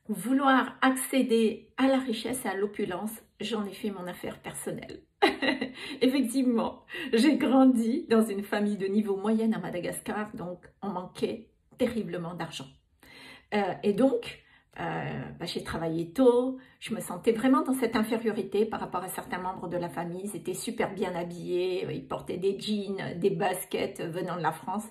Vouloir accéder à la richesse et à l'opulence, j'en ai fait mon affaire personnelle. Effectivement, j'ai grandi dans une famille de niveau moyenne à Madagascar, donc on manquait terriblement d'argent. Et donc, j'ai travaillé tôt, je me sentais vraiment dans cette infériorité par rapport à certains membres de la famille. Ils étaient super bien habillés, ils portaient des jeans, des baskets venant de la France.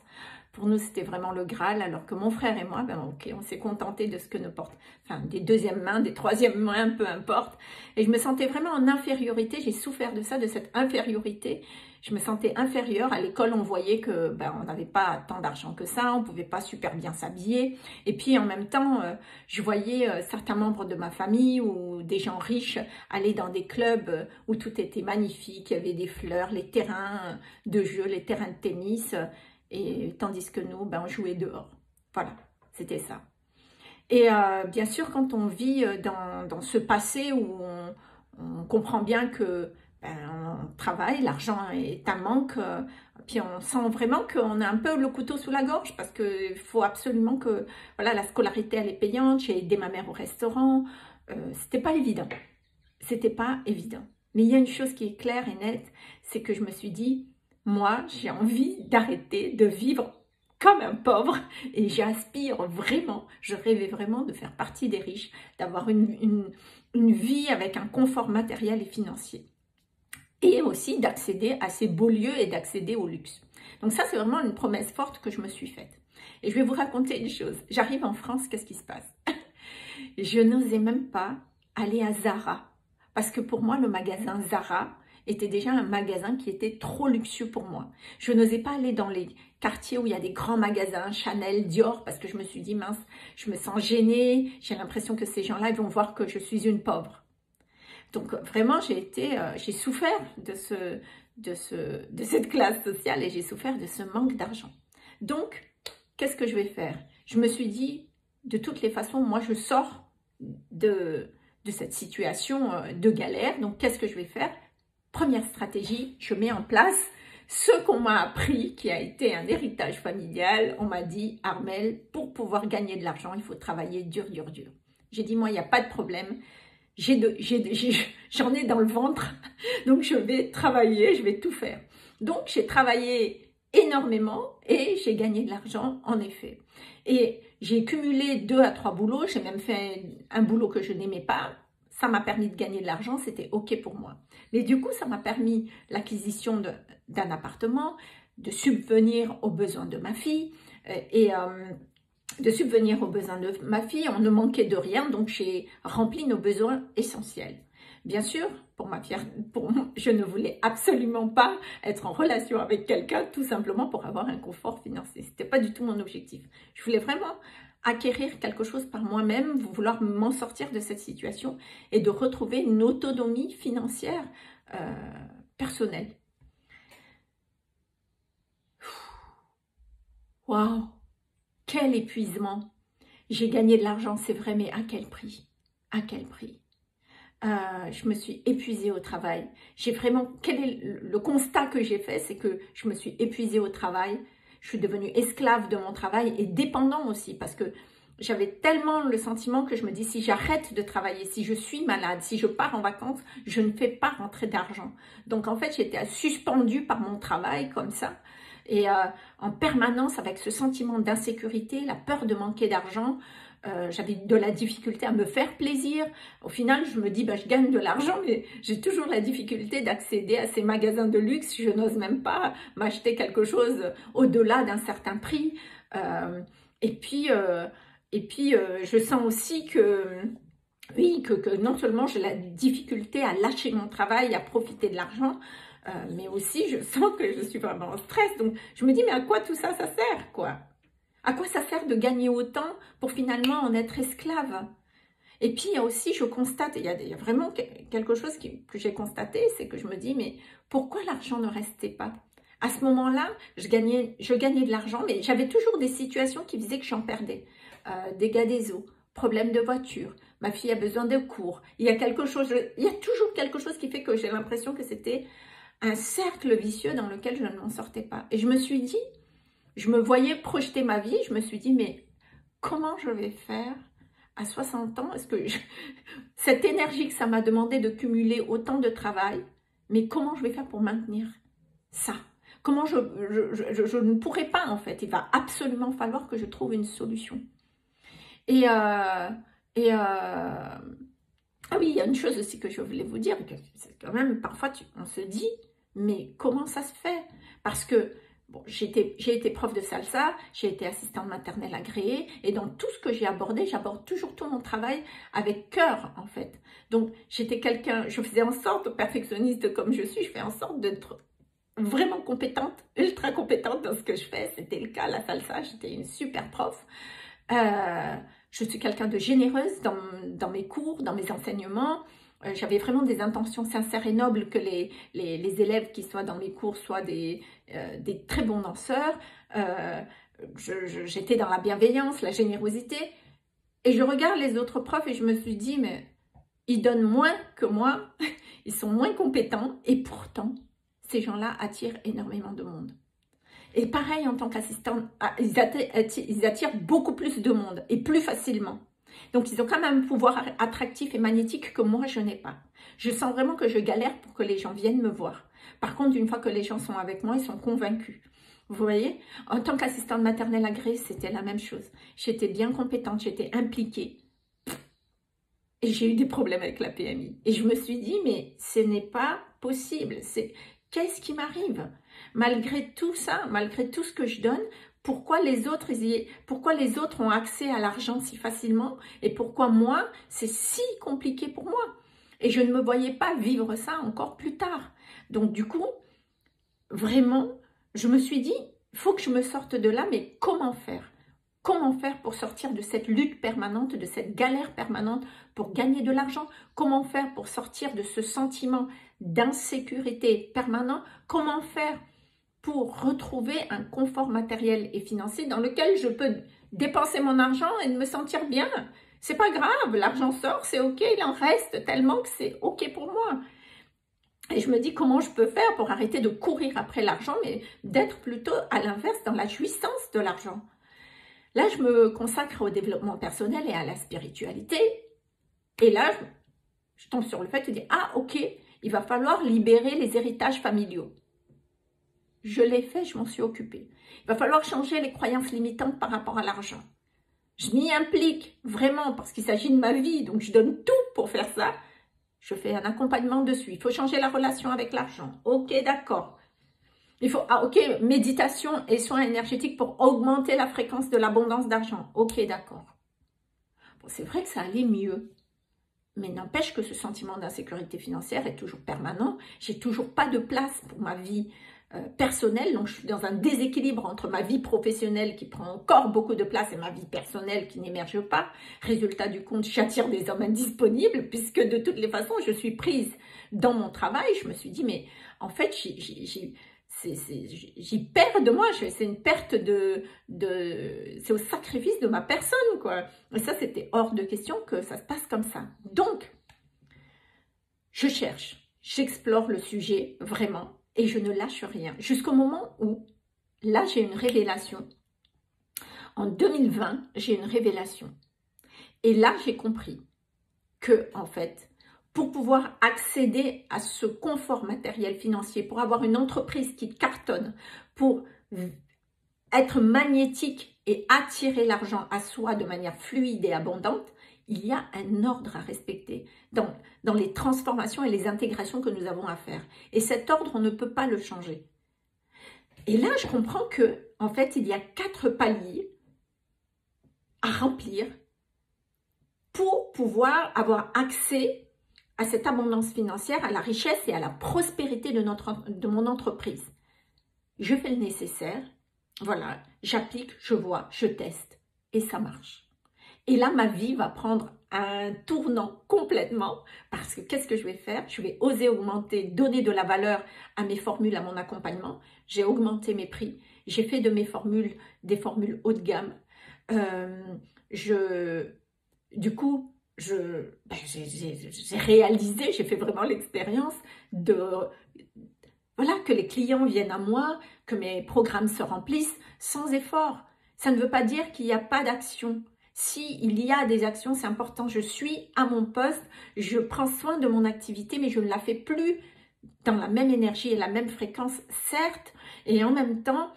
Pour nous, c'était vraiment le Graal, alors que mon frère et moi, ok, on s'est contenté de ce que nous portent, enfin, des deuxièmes mains, des troisièmes mains, peu importe. Et je me sentais vraiment en infériorité, j'ai souffert de ça, de cette infériorité. Je me sentais inférieure. À l'école, on voyait que on n'avait pas tant d'argent que ça, on ne pouvait pas super bien s'habiller. Et puis, en même temps, je voyais certains membres de ma famille ou des gens riches aller dans des clubs où tout était magnifique, il y avait des fleurs, les terrains de jeu, les terrains de tennis, et tandis que nous, on jouait dehors. Voilà, c'était ça. Et bien sûr, quand on vit dans ce passé où on comprend bien que on travaille, l'argent est un manque, puis on sent vraiment qu'on a un peu le couteau sous la gorge parce qu'il faut absolument que, voilà, la scolarité elle est payante, j'ai aidé ma mère au restaurant, c'était pas évident, c'était pas évident. Mais il y a une chose qui est claire et nette, c'est que je me suis dit, moi j'ai envie d'arrêter de vivre comme un pauvre et j'aspire vraiment, je rêvais vraiment de faire partie des riches, d'avoir une vie avec un confort matériel et financier et aussi d'accéder à ces beaux lieux et d'accéder au luxe. Donc ça, c'est vraiment une promesse forte que je me suis faite. Et je vais vous raconter une chose. J'arrive en France, qu'est-ce qui se passe? Je n'osais même pas aller à Zara. Parce que pour moi, le magasin Zara était déjà un magasin qui était trop luxueux pour moi. Je n'osais pas aller dans les quartiers où il y a des grands magasins, Chanel, Dior, parce que je me suis dit, mince, je me sens gênée, j'ai l'impression que ces gens-là, ils vont voir que je suis une pauvre. Donc vraiment, j'ai souffert de cette classe sociale et j'ai souffert de ce manque d'argent. Donc, qu'est-ce que je vais faire? Je me suis dit, de toutes les façons, moi je sors de cette situation de galère. Donc, qu'est-ce que je vais faire? Première stratégie, je mets en place ce qu'on m'a appris, qui a été un héritage familial. On m'a dit, Armelle, pour pouvoir gagner de l'argent, il faut travailler dur, dur, dur. J'ai dit, moi, il n'y a pas de problème. J'en ai dans le ventre, donc je vais travailler, je vais tout faire. Donc j'ai travaillé énormément et j'ai gagné de l'argent en effet. Et j'ai cumulé 2 à 3 boulots, j'ai même fait un boulot que je n'aimais pas. Ça m'a permis de gagner de l'argent, c'était ok pour moi. Mais du coup, ça m'a permis l'acquisition d'un appartement, de subvenir aux besoins de ma fille de subvenir aux besoins de ma fille. On ne manquait de rien, donc j'ai rempli nos besoins essentiels. Bien sûr, je ne voulais absolument pas être en relation avec quelqu'un, tout simplement pour avoir un confort financier. Ce n'était pas du tout mon objectif. Je voulais vraiment acquérir quelque chose par moi-même, vouloir m'en sortir de cette situation et de retrouver une autonomie financière personnelle. Waouh! Quel épuisement! J'ai gagné de l'argent, c'est vrai, mais à quel prix? À quel prix? Je me suis épuisée au travail. Quel est le constat que j'ai fait? C'est que je me suis épuisée au travail. Je suis devenue esclave de mon travail et dépendant aussi parce que j'avais tellement le sentiment que je me dis si j'arrête de travailler, si je suis malade, si je pars en vacances, je ne fais pas rentrer d'argent. Donc en fait, j'étais suspendue par mon travail comme ça. Et en permanence avec ce sentiment d'insécurité, la peur de manquer d'argent, j'avais de la difficulté à me faire plaisir. Au final, je me dis, je gagne de l'argent, mais j'ai toujours la difficulté d'accéder à ces magasins de luxe. Je n'ose même pas m'acheter quelque chose au-delà d'un certain prix. Et puis, je sens aussi que, oui, que non seulement j'ai la difficulté à lâcher mon travail, à profiter de l'argent, mais aussi je sens que je suis vraiment en stress. Donc je me dis, mais à quoi tout ça, ça sert, quoi? À quoi ça sert de gagner autant pour finalement en être esclave? Et puis il y a aussi, je constate, il y a vraiment quelque chose que j'ai constaté, c'est que je me dis, mais pourquoi l'argent ne restait pas? À ce moment-là, je gagnais de l'argent, mais j'avais toujours des situations qui faisaient que j'en perdais. Dégâts des eaux, problème de voiture, ma fille a besoin de cours. Il y a toujours quelque chose qui fait que j'ai l'impression que c'était un cercle vicieux dans lequel je ne m'en sortais pas. Et je me suis dit, je me voyais projeter ma vie, je me suis dit, mais comment je vais faire à 60 ans, cette énergie que ça m'a demandé de cumuler autant de travail, mais comment je vais faire pour maintenir ça? Comment je ne pourrai pas en fait, il va absolument falloir que je trouve une solution. Ah oui, il y a une chose aussi que je voulais vous dire, que c'est quand même, parfois on se dit, mais comment ça se fait? Parce que bon, j'ai été prof de salsa, j'ai été assistante maternelle agréée, et dans tout ce que j'ai abordé, j'aborde toujours tout mon travail avec cœur, en fait. Donc, j'étais quelqu'un, je faisais en sorte, perfectionniste comme je suis, je fais en sorte d'être vraiment compétente, ultra compétente dans ce que je fais. C'était le cas, la salsa, j'étais une super prof. Je suis quelqu'un de généreuse dans mes cours, dans mes enseignements. J'avais vraiment des intentions sincères et nobles que les élèves qui soient dans mes cours soient des très bons danseurs. J'étais dans la bienveillance, la générosité. Et je regarde les autres profs et je me suis dit, mais ils donnent moins que moi, ils sont moins compétents et pourtant, ces gens-là attirent énormément de monde. Et pareil, en tant qu'assistante, ils attirent beaucoup plus de monde et plus facilement. Donc, ils ont quand même un pouvoir attractif et magnétique que moi, je n'ai pas. Je sens vraiment que je galère pour que les gens viennent me voir. Par contre, une fois que les gens sont avec moi, ils sont convaincus. Vous voyez, en tant qu'assistante maternelle agréée, c'était la même chose. J'étais bien compétente, j'étais impliquée. Et j'ai eu des problèmes avec la PMI. Et je me suis dit, mais ce n'est pas possible. Qu'est-ce qui m'arrive? Malgré tout ça, malgré tout ce que je donne, pourquoi les autres ont accès à l'argent si facilement et pourquoi moi, c'est si compliqué pour moi? Et je ne me voyais pas vivre ça encore plus tard. Donc du coup, vraiment, je me suis dit, il faut que je me sorte de là, mais comment faire? Comment faire pour sortir de cette lutte permanente, de cette galère permanente pour gagner de l'argent? Comment faire pour sortir de ce sentiment d'insécurité permanent? Comment faire pour retrouver un confort matériel et financier dans lequel je peux dépenser mon argent et me sentir bien? C'est pas grave, l'argent sort, c'est ok, il en reste tellement que c'est ok pour moi. Et je me dis comment je peux faire pour arrêter de courir après l'argent, mais d'être plutôt à l'inverse dans la jouissance de l'argent. Là, je me consacre au développement personnel et à la spiritualité. Et là, je tombe sur le fait de dire, ah ok, il va falloir libérer les héritages familiaux. Je l'ai fait, je m'en suis occupée. Il va falloir changer les croyances limitantes par rapport à l'argent. Je m'y implique vraiment parce qu'il s'agit de ma vie, donc je donne tout pour faire ça. Je fais un accompagnement dessus. Il faut changer la relation avec l'argent. Ok, d'accord. Il faut, ok, méditation et soins énergétiques pour augmenter la fréquence de l'abondance d'argent. Ok, d'accord. Bon, c'est vrai que ça allait mieux. Mais n'empêche que ce sentiment d'insécurité financière est toujours permanent. J'ai toujours pas de place pour ma vie personnelle. Donc, je suis dans un déséquilibre entre ma vie professionnelle qui prend encore beaucoup de place et ma vie personnelle qui n'émerge pas. Résultat du compte, j'attire des hommes indisponibles puisque de toutes les façons, je suis prise dans mon travail. Je me suis dit, mais en fait, j'y perds de moi, c'est une perte c'est au sacrifice de ma personne, quoi. Et ça, c'était hors de question que ça se passe comme ça. Donc, je cherche, j'explore le sujet vraiment et je ne lâche rien. Jusqu'au moment où, là, j'ai une révélation. En 2020, j'ai une révélation. Et là, j'ai compris que, en fait, pour pouvoir accéder à ce confort matériel financier, pour avoir une entreprise qui cartonne, pour être magnétique et attirer l'argent à soi de manière fluide et abondante, il y a un ordre à respecter dans les transformations et les intégrations que nous avons à faire. Et cet ordre, on ne peut pas le changer. Et là, je comprends que, en fait, il y a 4 paliers à remplir pour pouvoir avoir accès à cette abondance financière, à la richesse et à la prospérité de mon entreprise. Je fais le nécessaire, voilà, j'applique, je vois, je teste et ça marche. Et là, ma vie va prendre un tournant complètement parce que qu'est-ce que je vais faire? Je vais oser augmenter, donner de la valeur à mes formules, à mon accompagnement. J'ai augmenté mes prix, j'ai fait de mes formules des formules haut de gamme. Du coup, j'ai réalisé, j'ai fait vraiment l'expérience voilà, que les clients viennent à moi, que mes programmes se remplissent sans effort. Ça ne veut pas dire qu'il n'y a pas d'action. S'il y a des actions, c'est important. Je suis à mon poste, je prends soin de mon activité, mais je ne la fais plus dans la même énergie et la même fréquence, certes, et en même temps,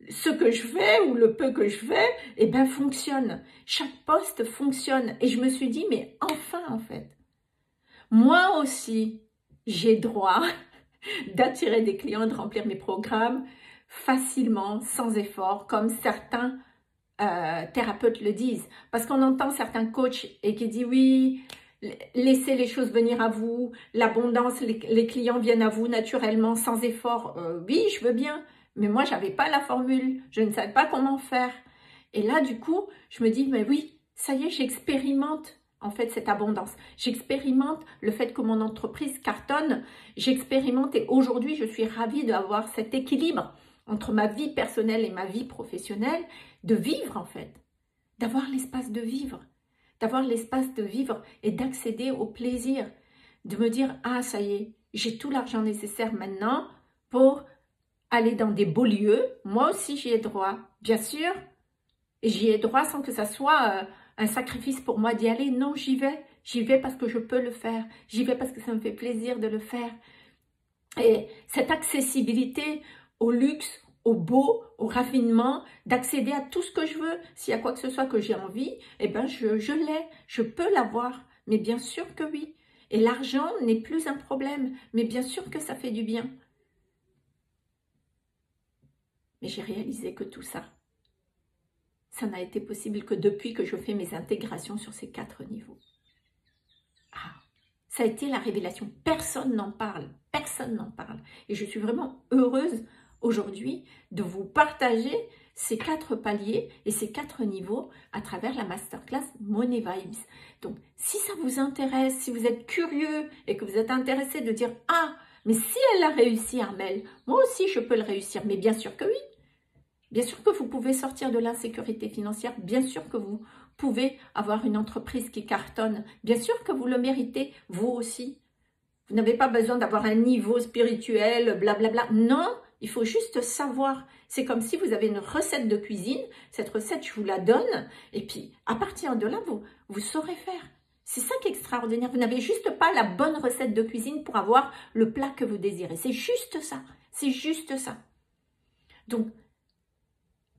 ce que je fais ou le peu que je fais, eh ben, fonctionne. Chaque poste fonctionne. Et je me suis dit, mais enfin, en fait, moi aussi, j'ai droit d'attirer des clients, de remplir mes programmes facilement, sans effort, comme certains thérapeutes le disent. Parce qu'on entend certains coachs et qui disent oui, laissez les choses venir à vous, l'abondance, les clients viennent à vous naturellement, sans effort. Oui, je veux bien, mais moi, je n'avais pas la formule, je ne savais pas comment faire. Et là, du coup, je me dis, mais oui, ça y est, j'expérimente en fait cette abondance. J'expérimente le fait que mon entreprise cartonne, j'expérimente et aujourd'hui, je suis ravie d'avoir cet équilibre entre ma vie personnelle et ma vie professionnelle, de vivre en fait, d'avoir l'espace de vivre. D'avoir l'espace de vivre et d'accéder au plaisir, de me dire « Ah, ça y est, j'ai tout l'argent nécessaire maintenant pour aller dans des beaux lieux. Moi aussi, j'y ai droit, bien sûr. J'y ai droit sans que ça soit un sacrifice pour moi d'y aller. Non, j'y vais. J'y vais parce que je peux le faire. J'y vais parce que ça me fait plaisir de le faire. » Et cette accessibilité au luxe, au beau, au raffinement, d'accéder à tout ce que je veux. S'il y a quoi que ce soit que j'ai envie, eh ben je l'ai, je peux l'avoir. Mais bien sûr que oui. Et l'argent n'est plus un problème, mais bien sûr que ça fait du bien. Mais j'ai réalisé que tout ça, ça n'a été possible que depuis que je fais mes intégrations sur ces 4 niveaux. Ah, ça a été la révélation. Personne n'en parle. Personne n'en parle. Et je suis vraiment heureuse aujourd'hui de vous partager ces 4 paliers et ces 4 niveaux à travers la masterclass Money Vibes. Donc, si ça vous intéresse, si vous êtes curieux et que vous êtes intéressé de dire « Ah, mais si elle a réussi, Armelle, moi aussi je peux le réussir. » Mais bien sûr que oui. Bien sûr que vous pouvez sortir de l'insécurité financière. Bien sûr que vous pouvez avoir une entreprise qui cartonne. Bien sûr que vous le méritez, vous aussi. Vous n'avez pas besoin d'avoir un niveau spirituel, blablabla. Non, il faut juste savoir. C'est comme si vous avez une recette de cuisine. Cette recette, je vous la donne. Et puis, à partir de là, vous saurez faire. C'est ça qui est extraordinaire. Vous n'avez juste pas la bonne recette de cuisine pour avoir le plat que vous désirez. C'est juste ça. C'est juste ça. Donc,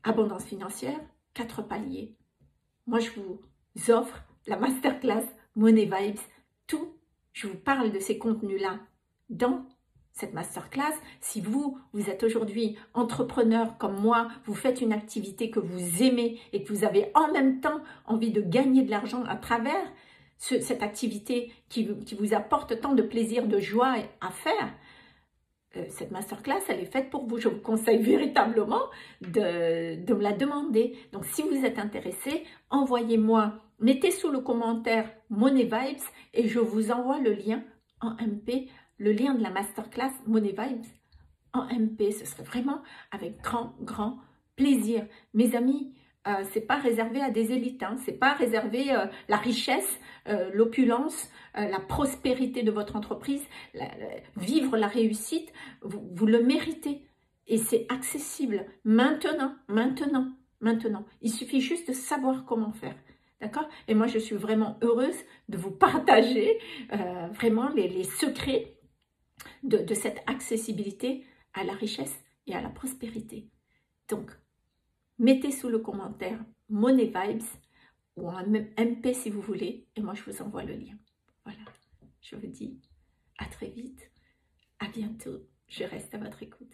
abondance financière, 4 paliers. Moi, je vous offre la masterclass Money Vibes. Tout, je vous parle de ces contenus-là dans cette masterclass. Si vous êtes aujourd'hui entrepreneur comme moi, vous faites une activité que vous aimez et que vous avez en même temps envie de gagner de l'argent à travers cette activité qui vous apporte tant de plaisir, de joie à faire, cette masterclass, elle est faite pour vous. Je vous conseille véritablement de me la demander. Donc, si vous êtes intéressé, envoyez-moi, mettez sous le commentaire Money Vibes et je vous envoie le lien en MP, le lien de la masterclass Money Vibes en MP. Ce serait vraiment avec grand, grand plaisir. Mes amis, c'est pas réservé à des élites, hein. C'est pas réservé la richesse, l'opulence, la prospérité de votre entreprise, vivre la réussite, vous le méritez et c'est accessible maintenant. Il suffit juste de savoir comment faire, d'accord? Et moi, je suis vraiment heureuse de vous partager vraiment les secrets de cette accessibilité à la richesse et à la prospérité. Donc, mettez sous le commentaire Money Vibes ou en MP si vous voulez et moi je vous envoie le lien. Voilà, je vous dis à très vite, à bientôt, je reste à votre écoute.